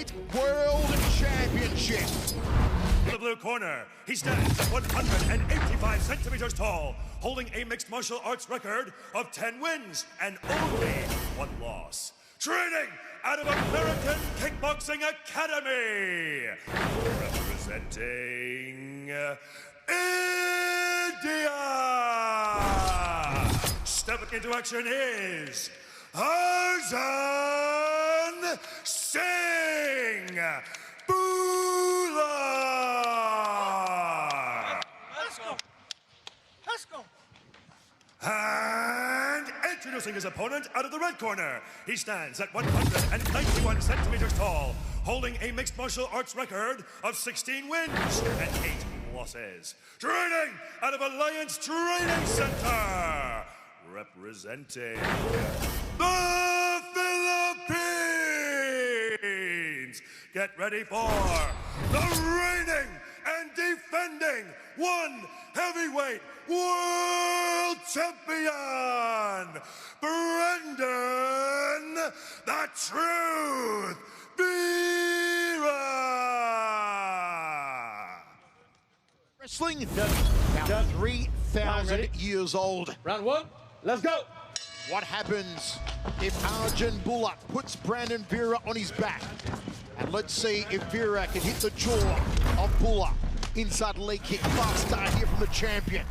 Heavyweight World Championship. In the blue corner, he stands at 185 centimeters tall, holding a mixed martial arts record of 10 wins and only 1 loss. Training out of American Kickboxing Academy, representing India. Stepping into action is Arjan Singh Bhullar. Let's go. And introducing his opponent out of the red corner, he stands at 191 centimeters tall, holding a mixed martial arts record of 16 wins and 8 losses. Training out of Alliance Training Center, representing the Philippines. Get ready for the reigning and defending one heavyweight world champion, Brendan the Truth Vera. Wrestling, about 3,000 years old. Round 1, let's go. What happens if Arjunbhullar puts Brandon Vera on his back? And let's see if Vera can hit the jaw of Bhullar. Inside leg kick, fast start here from the champion.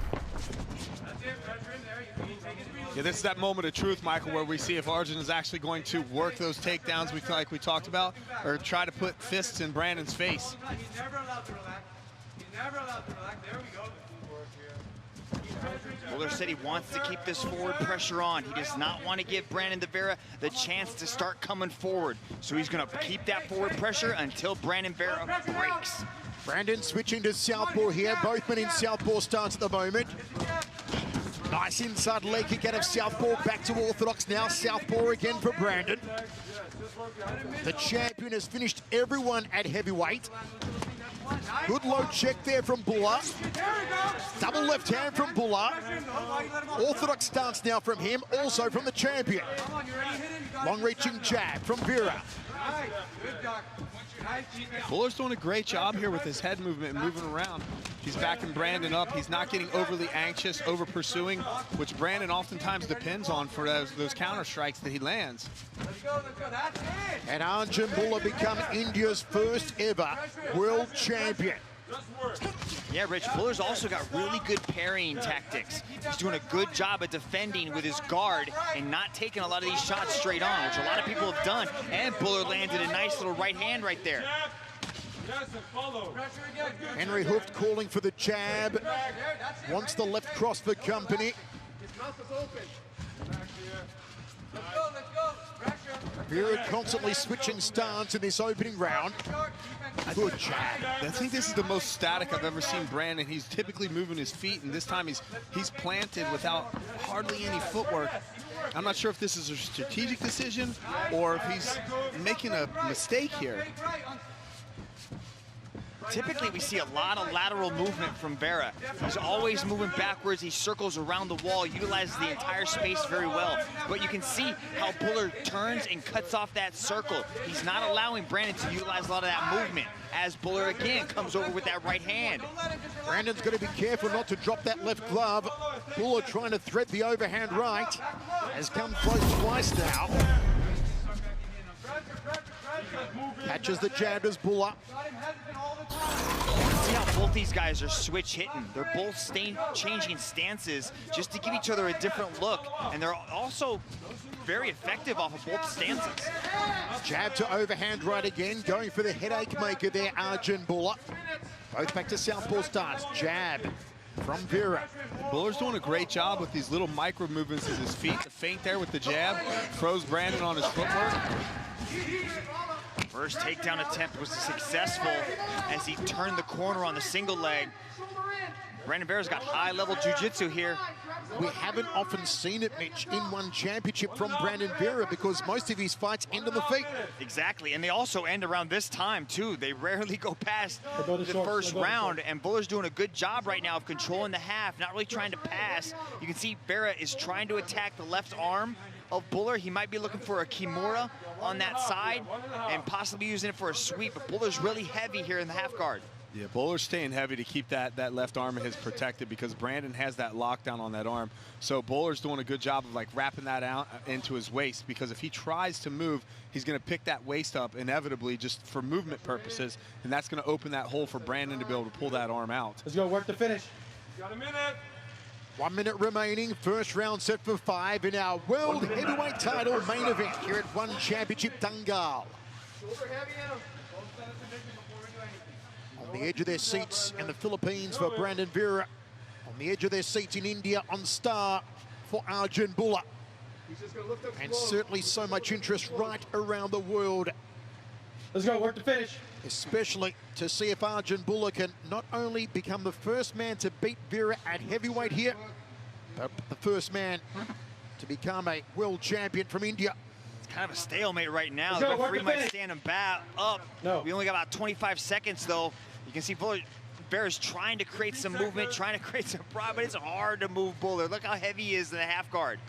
Yeah, this is that moment of truth, Michael, where we see if Arjan is actually going to work those takedowns like we talked about, or try to put fists in Brandon's face. He's never allowed to relax. He's never allowed to relax. There we go. Bhullar said he wants to keep this forward pressure on. He does not want to give Brandon Vera the chance to start coming forward. So he's going to keep that forward pressure until Brandon Vera breaks. Brandon switching to southpaw here. Both men in southpaw stance at the moment. Nice inside leg kick out of southpaw. Back to orthodox now. Southpaw again for Brandon. The champion has finished everyone at heavyweight. Good low check there from Bhullar. Double left hand from Bhullar. Orthodox stance now from him, also from the champion. Long-reaching jab from Vera. Bhullar's doing a great job here with his head movement and moving around. He's backing Brandon up. He's not getting overly anxious, over pursuing, which Brandon oftentimes depends on for those counter strikes that he lands. And Arjunbhullar become India's first ever world champion. Yeah, Rich, Bhullar's also got really good parrying tactics. He's doing a good job at defending with his guard and not taking a lot of these shots straight on, which a lot of people have done. And Bhullar landed a nice little right hand right there. Henry Hooft calling for the jab. Wants the left cross for company. Vera constantly switching stance in this opening round. Good jab. I think this is the most static I've ever seen Brandon. He's typically moving his feet, and this time he's planted without hardly any footwork. I'm not sure if this is a strategic decision or if he's making a mistake here. Typically, we see a lot of lateral movement from Vera. He's always moving backwards. He circles around the wall, utilizes the entire space very well. But you can see how Bhullar turns and cuts off that circle. He's not allowing Brandon to utilize a lot of that movement as Bhullar again comes over with that right hand. Brandon's got to be careful not to drop that left glove. Bhullar trying to thread the overhand right. Has come close twice now. Catches the jab as Bhullar. See how both these guys are switch hitting. They're both changing stances just to give each other a different look. And they're also very effective off of both stances. Jab to overhand right again. Going for the headache maker there, Arjunbhullar. Both back to southpaw stance. Jab from Vera. Bhullar's doing a great job with these little micro movements of his feet. The feint there with the jab throws Brandon on his footwork. First takedown attempt was successful as he turned the corner on the single leg. Brandon Vera's got high-level jiu-jitsu here. We haven't often seen it, Mitch, in one championship from Brandon Vera because most of his fights end on the feet. Exactly, and they also end around this time, too. They rarely go past the first round, and Bhullar's doing a good job right now of controlling the half, not really trying to pass. You can see Vera is trying to attack the left arm, of Bhullar. He might be looking for a kimura on that side and possibly using it for a sweep, but Bhullar's really heavy here in the half guard. Yeah, Bhullar's staying heavy to keep that left arm of his protected because Brandon has that lockdown on that arm. So Bhullar's doing a good job of like wrapping that out into his waist, because if he tries to move, he's going to pick that waist up inevitably just for movement purposes, and that's going to open that hole for Brandon to be able to pull that arm out. Let's go work the finish. Got a minute. 1 minute remaining. First round set for 5 in our World Heavyweight title main event here at ONE Championship Dangal. Shoulder heavy in him. Both sides of the mission before we do anything. On the edge of their seats in the Philippines for Brandon Vera. On the edge of their seats in India on star for Arjunbhullar. He's just gonna lift up And slow. certainly so much interest right around the world, Let's go work the finish. especially to see if Arjunbhullar can not only become the first man to beat Vera at heavyweight here, but the first man to become a world champion from India. It's kind of a stalemate right now. Let's The go, work referee the might finish. stand him back up. No. We only got about 25 seconds though. You can see Bhullar, Vera's trying to create some movement, trying to create some pride, but it's hard to move Bhullar. Look how heavy he is in the half guard.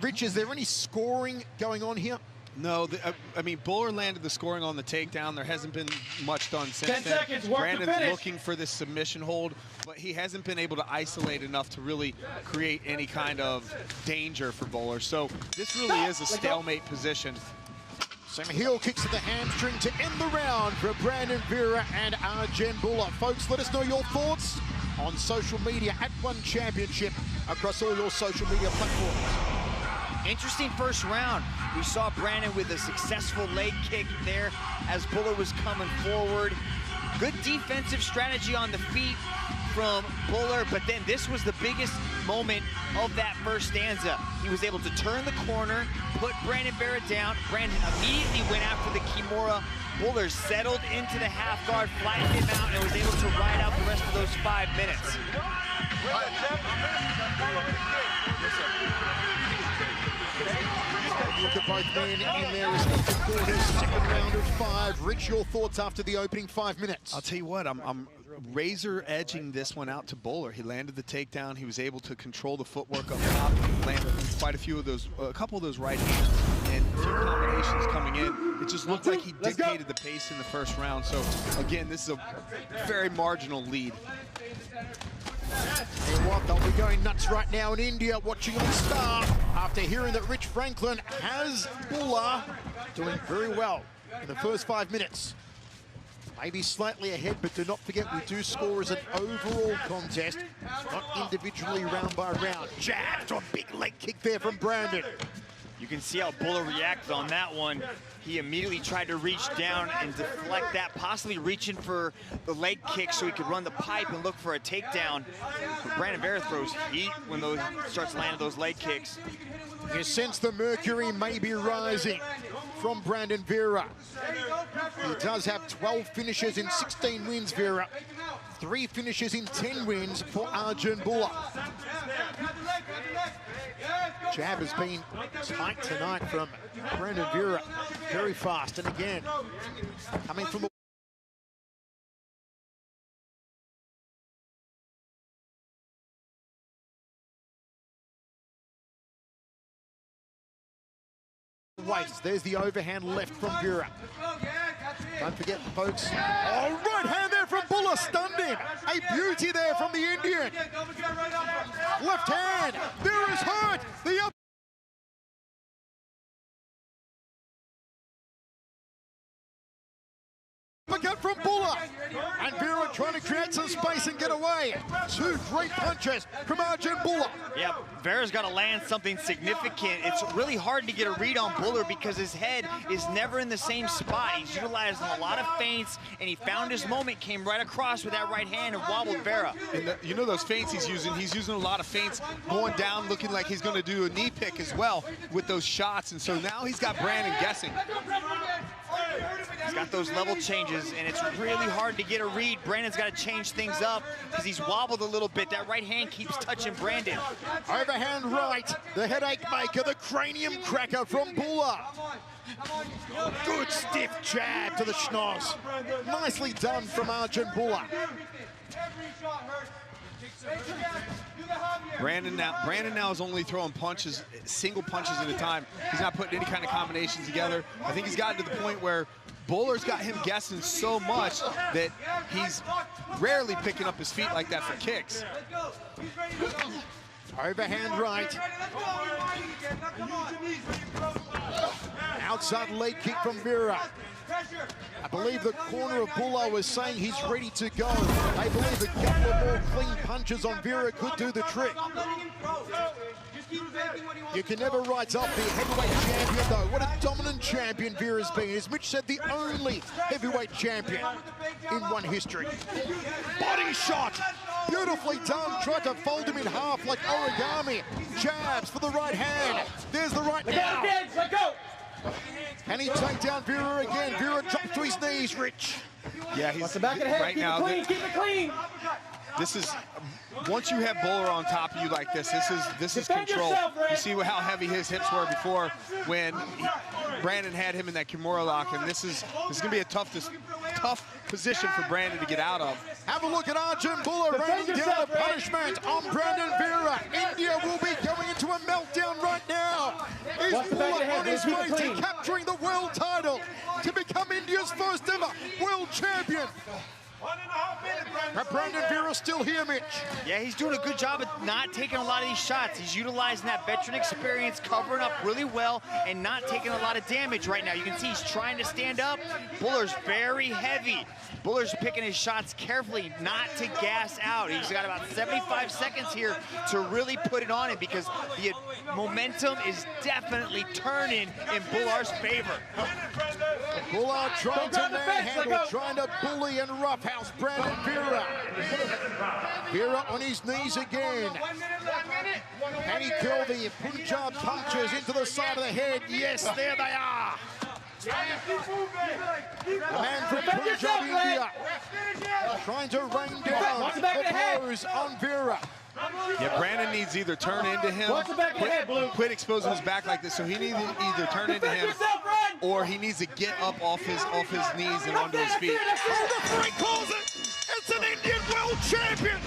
Rich, is there any scoring going on here? No, I mean, Bhullar landed the scoring on the takedown. There hasn't been much done since 10 then. seconds, work to Brandon's finish. looking for this submission hold, but he hasn't been able to isolate enough to really create any kind of danger for Bhullar. So this really is a stalemate position. Some heel kicks to the hamstring to end the round for Brandon Vera and Arjanbhullar. Folks, let us know your thoughts on social media at ONE Championship across all your social media platforms. Interesting first round. We saw Brandon with a successful leg kick there as Bhullar was coming forward. Good defensive strategy on the feet from Bhullar, but then this was the biggest moment of that first stanza. He was able to turn the corner, put Brandon Vera down. Brandon immediately went after the kimura. Bhullar settled into the half guard, flattened him out, and was able to ride out the rest of those 5 minutes. Look at both men in their respective quarters. Second round of 5. Rich, your thoughts after the opening 5 minutes? I'll tell you what, I'm razor edging this one out to Bhullar. He landed the takedown. He was able to control the footwork up top. Landed quite a few of those, a couple of those right hands and a few combinations coming in. It just looked like he dictated the pace in the first round. So again, this is a very marginal lead. And what, they'll be going nuts right now in India, watching on Star after hearing that Rich Franklin has Bhullar doing very well in the first 5 minutes. Maybe slightly ahead, but do not forget we do score as an overall contest, not individually round by round. Jab to a big leg kick there from Brandon. You can see how Bhullar reacted on that one. He immediately tried to reach down and deflect that, possibly reaching for the leg kick so he could run the pipe and look for a takedown. But Brandon Vera throws heat when those starts landing those leg kicks. You sense the mercury may be rising from Brandon Vera. He does have 12 finishes in 16 wins, Vera. 3 finishes in 10 wins for Arjunbhullar. Jab has been tight tonight from Brandon Vera. Very fast, and again, coming from a waist. There's the overhand left from Vera. Don't forget, folks. Oh, right hand there from Bhullar, stunned him. A beauty there from the Indian. Left hand. Vera's hurt. The up. Uppercut from Bhullar. And Vera trying to create some space and get away. 2 great punches from Arjunbhullar. Yeah, Vera's got to land something significant. It's really hard to get a read on Bhullar because his head is never in the same spot. He's utilizing a lot of feints, and he found his moment, came right across with that right hand and wobbled Vera. And you know those feints he's using a lot of feints going down, looking like he's going to do a knee pick as well with those shots. And so now he's got Brandon guessing. He's got those level changes, and it's really hard to get a read. Brandon's got to change things up because he's wobbled a little bit. That right hand keeps touching Brandon. Overhand right, the headache maker, the cranium cracker from Bhullar. Good stiff jab to the schnoz. Nicely done from Arjunbhullar. Brandon now is only throwing punches, single punches at a time. He's not putting any kind of combinations together. I think he's gotten to the point where Bhullar's got him guessing so much that he's rarely picking up his feet like that for kicks. Overhand right. Outside leg kick from Vera. I believe the corner of Bhullar was saying he's ready to go. They believe a couple of more clean punches on Vera could do the trick. You can never write off the heavyweight champion, though. What a dominant champion Vera's been. As Mitch said, the only heavyweight champion in one history. Body shot. Beautifully done. Tried to fold him in half like origami. Jabs for the right hand. There's the right now. Let go. And he take down Vera again. Vera drops to his knees, Rich. Yeah, he's Watch the back of the head. right Keep now. it clean. Keep it clean. This is, once you have Bhullar on top of you like this, this is Defend control. yourself, Ray. You see how heavy his hips were before when Brandon had him in that Kimura lock, and this is gonna be a tough position for Brandon to get out of. Have a look at Arjunbhullar raining down the punishment on Brandon Vera. India will be going into a meltdown right now. Is Watch the back of the Bhullar head, on his keep it way to clean. capturing the world title to become India's first ever world champion? But Brandon Vera's still here, Mitch. Yeah, he's doing a good job of not taking a lot of these shots. He's utilizing that veteran experience, covering up really well, and not taking a lot of damage right now. You can see he's trying to stand up. Bhullar's very heavy. Bhullar's picking his shots carefully, not to gas out. He's got about 75 seconds here to really put it on him because the momentum is definitely turning in Bhullar's favor. Bhullar trying to manhandle, trying to bully and roughhouse Brandon Vera. Vera on his knees again. Can he curl the Punjab punches into the side of the head? Yes, there they are. The man from Punjab, India, trying to rain down the blows on Vera. Yeah, Brandon needs to either turn into him, Watch the back of the head, Blue. quit exposing his back like this, so he needs to either turn into him or he needs to get up off his knees and onto his feet. Oh, the referee calls it! It's an Indian world champion!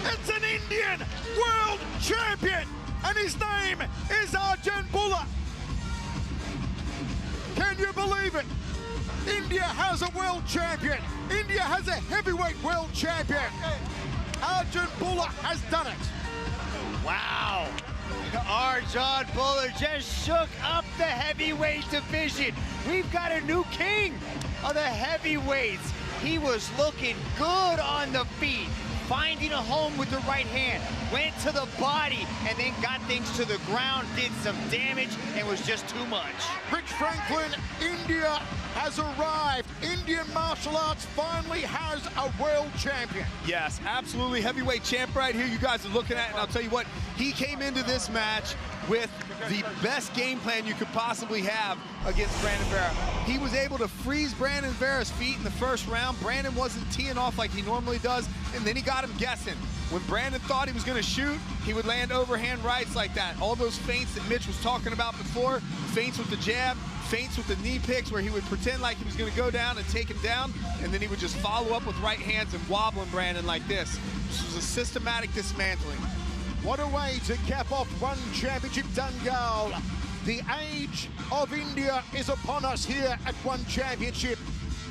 It's an Indian world champion! And his name is Arjanbhullar! Can you believe it? India has a world champion! India has a heavyweight world champion! Arjunbhullar has done it! Wow. Arjanbhullar just shook up the heavyweight division. We've got a new king of the heavyweights. He was looking good on the feet, finding a home with the right hand, went to the body, and then got things to the ground, did some damage, and was just too much. Rich Franklin, India has arrived. Indian martial arts finally has a world champion. Yes, absolutely. Heavyweight champ right here you guys are looking at, and I'll tell you what, he came into this match with the best game plan you could possibly have against Brandon Vera. He was able to freeze Brandon Vera's feet in the first round. Brandon wasn't teeing off like he normally does, and then he got him guessing. When Brandon thought he was going to shoot, he would land overhand rights like that. All those feints that Mitch was talking about before, feints with the jab, feints with the knee picks where he would pretend like he was going to go down and take him down, and then he would just follow up with right hands and wobbling Brandon like this. This was a systematic dismantling. What a way to cap off one championship Dangal. The age of India is upon us here at One Championship,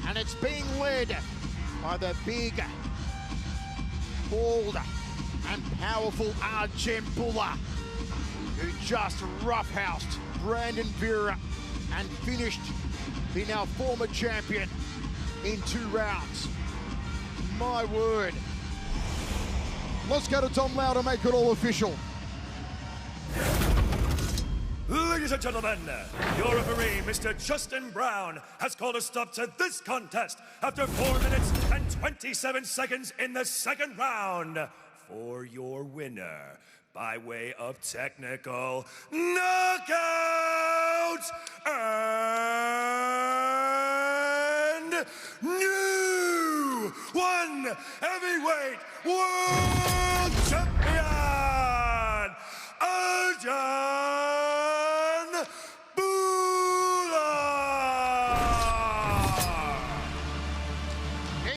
and it's being led by the big, bald, and powerful Arjunbhullar, who just roughhoused Brandon Vera and finished the now former champion in 2 rounds. My word. Let's go to Tom Lau to make it all official. Ladies and gentlemen, your referee, Mr. Justin Brown, has called a stop to this contest after 4 minutes and 27 seconds in the second round for your winner by way of technical knockout and new one heavyweight world